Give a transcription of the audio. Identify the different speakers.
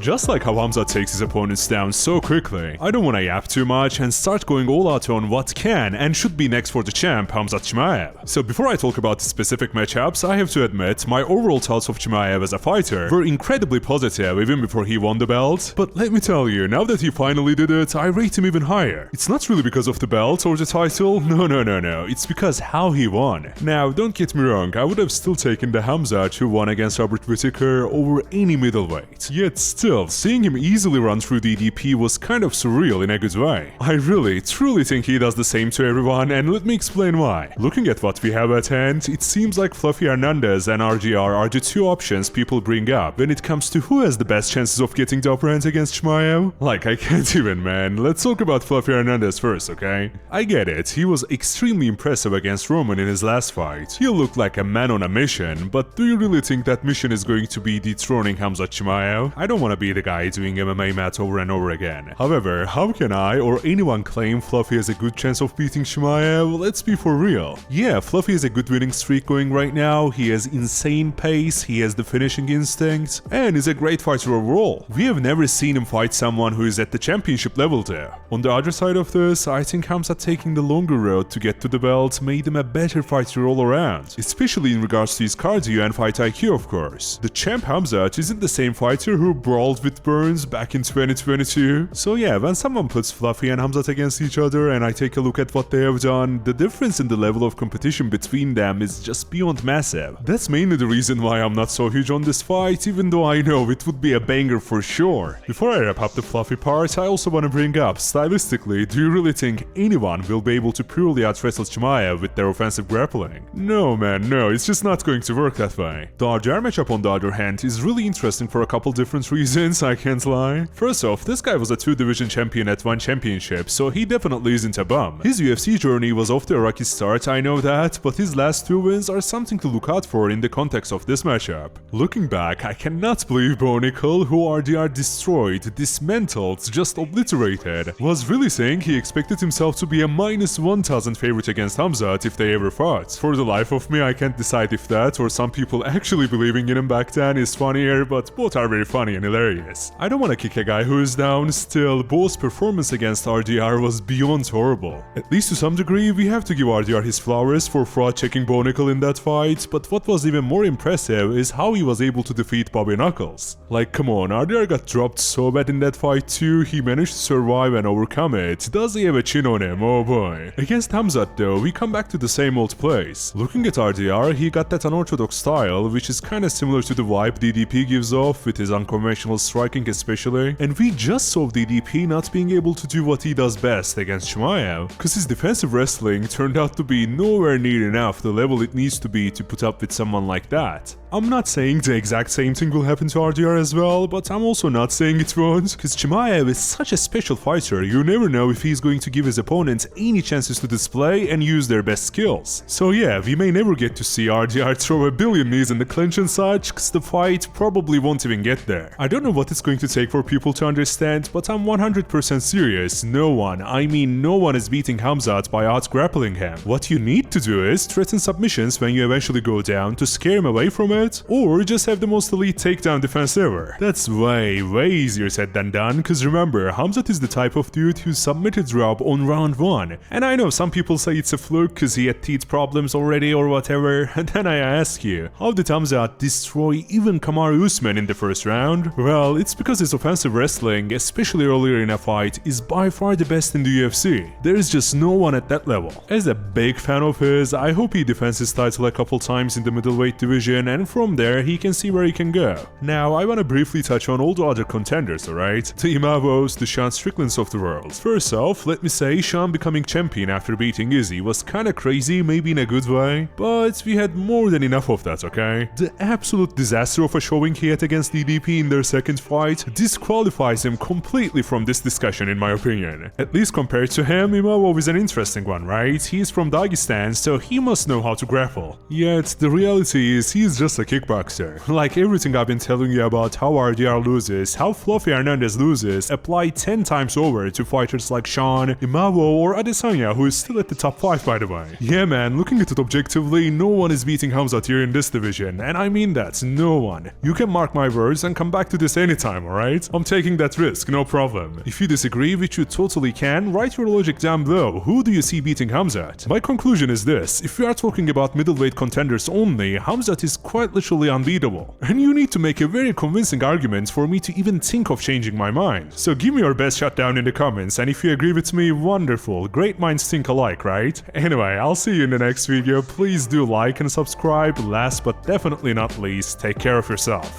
Speaker 1: Just like how Khamzat takes his opponents down so quickly, I don't wanna yap too much and start going all out on what can and should be next for the champ Khamzat Chimaev. So before I talk about the specific matchups, I have to admit my overall thoughts of Chimaev as a fighter were incredibly positive even before he won the belt. But let me tell you, now that he finally did it, I rate him even higher. It's not really because of the belt or the title, no, it's because how he won. Now, don't get me wrong, I would have still taken the Khamzat who won against Robert Whittaker over any middleweight. Yet still, seeing him easily run through DDP was kind of surreal in a good way. I really, truly think he does the same to everyone, and let me explain why. Looking at what we have at hand, it seems like Fluffy Hernandez and RDR are the two options people bring up when it comes to who has the best chances of getting the upper hand against Chimaev. Like, I can't even, man. Let's talk about Fluffy Hernandez first, okay? I get it, he was extremely impressive against Roman in his last fight. He looked like a man on a mission, but do you really think that mission is going to be dethroning Khamzat Chimaev? I don't want to be the guy doing MMA math over and over again. However, how can I or anyone claim Fluffy has a good chance of beating Chimaev? Let's be for real. Yeah, Fluffy has a good winning streak going right now, he has insane pace, he has the finishing instinct, and is a great fighter overall. We have never seen him fight someone who is at the championship level there. On the other side of this, I think Khamzat taking the longer road to get to the belt made him a better fighter all around, especially in regards to his cardio and fight IQ, of course. The champ Khamzat isn't the same fighter who brawled with Burns back in 2022. So yeah, when someone puts Fluffy and Khamzat against each other and I take a look at what they have done, the difference in the level of competition between them is just beyond massive. That's mainly the reason why I'm not so huge on this fight, even though I know it would be a banger for sure. Before I wrap up the Fluffy part, I also want to bring up, stylistically, do you really think anyone will be able to purely outwrestle Chimaev with their offensive grappling? No man, no, it's just not going to work that way. The RDR matchup on the other hand is really interesting for a couple different reasons, I can't lie. First off, this guy was a 2-division champion at one championship, so he definitely isn't a bum. His UFC journey was off to a rocky start, I know that, but his last 2 wins are something to look out for in the context of this matchup. Looking back, I cannot believe Nickal, who RDR destroyed, dismantled, just obliterated, was really saying he expected himself to be a -1000 favorite against Khamzat if they ever fought. For the life of me, I can't decide if that or some people actually believing in him back then is funnier, but both are very funny and hilarious. I don't want to kick a guy who is down, still, Bo's performance against RDR was beyond horrible. At least to some degree, we have to give RDR his flowers for fraud-checking Nickal in that fight, but what was even more impressive is how he was able to defeat Bobby Knuckles. Like, come on, RDR got dropped so bad in that fight too, he managed to survive and overcome it. Does he have a chin on him? Oh boy. Against Khamzat though, we come back to the same old place. Looking at RDR, he got that unorthodox style, which is kinda similar to the vibe DDP gives off, with his unconventional striking especially, and we just saw DDP not being able to do what he does best against Chimaev, cause his defensive wrestling turned out to be nowhere near enough the level it needs to be to put up with someone like that. I'm not saying the exact same thing will happen to RDR as well, but I'm also not saying it won't, cause Chimaev is such a special fighter, you never know if he's going to give his opponents any chances to display and use their best skills. So yeah, we may never get to see RDR throw a billion knees in the clinch and such, cause the fight probably won't even get there. I don't know what it's going to take for people to understand, but I'm 100% serious, no one, I mean no one is beating Khamzat by out-grappling him. What you need to do is threaten submissions when you eventually go down to scare him away from it, or just have the most elite takedown defense ever. That's way easier said than done, cause remember, Khamzat is the type of dude who submitted Rob on round 1, and I know some people say it's a fluke cause he had teeth problems already or whatever, and then I ask you, how did Khamzat destroy even Kamaru Usman in the first round? Well, it's because his offensive wrestling, especially earlier in a fight, is by far the best in the UFC. There is just no one at that level. As a big fan of his, I hope he defends his title a couple times in the middleweight division, and from there he can see where he can go. Now, I wanna briefly touch on all the other contenders, alright? The Imavovs, the Sean Stricklands of the world. First off, let me say Sean becoming champion after beating Izzy was kinda crazy, maybe in a good way, but we had more than enough of that, okay? The absolute disaster of a showing he had against DDP in their second fight disqualifies him completely from this discussion in my opinion. At least compared to him, Imavov is an interesting one, right? He is from Dagestan, so he must know how to grapple. Yet, the reality is he is just a kickboxer. Like everything I've been telling you about how RDR loses, how Fluffy Hernandez loses, apply 10 times over to fighters like Sean, Imavov or Adesanya, who is still at the top 5 by the way. Yeah man, looking at it objectively, no one is beating Khamzat here in this division, and I mean that, no one. You can mark my words and come back to this anytime, alright? I'm taking that risk, no problem. If you disagree, which you totally can, write your logic down below. Who do you see beating Khamzat? My conclusion is this: if we are talking about middleweight contenders only, Khamzat is quite literally unbeatable. And you need to make a very convincing argument for me to even think of changing my mind. So give me your best shot down in the comments, and if you agree with me, wonderful. Great minds think alike, right? Anyway, I'll see you in the next video. Please do like and subscribe. Last but definitely not least, take care of yourself.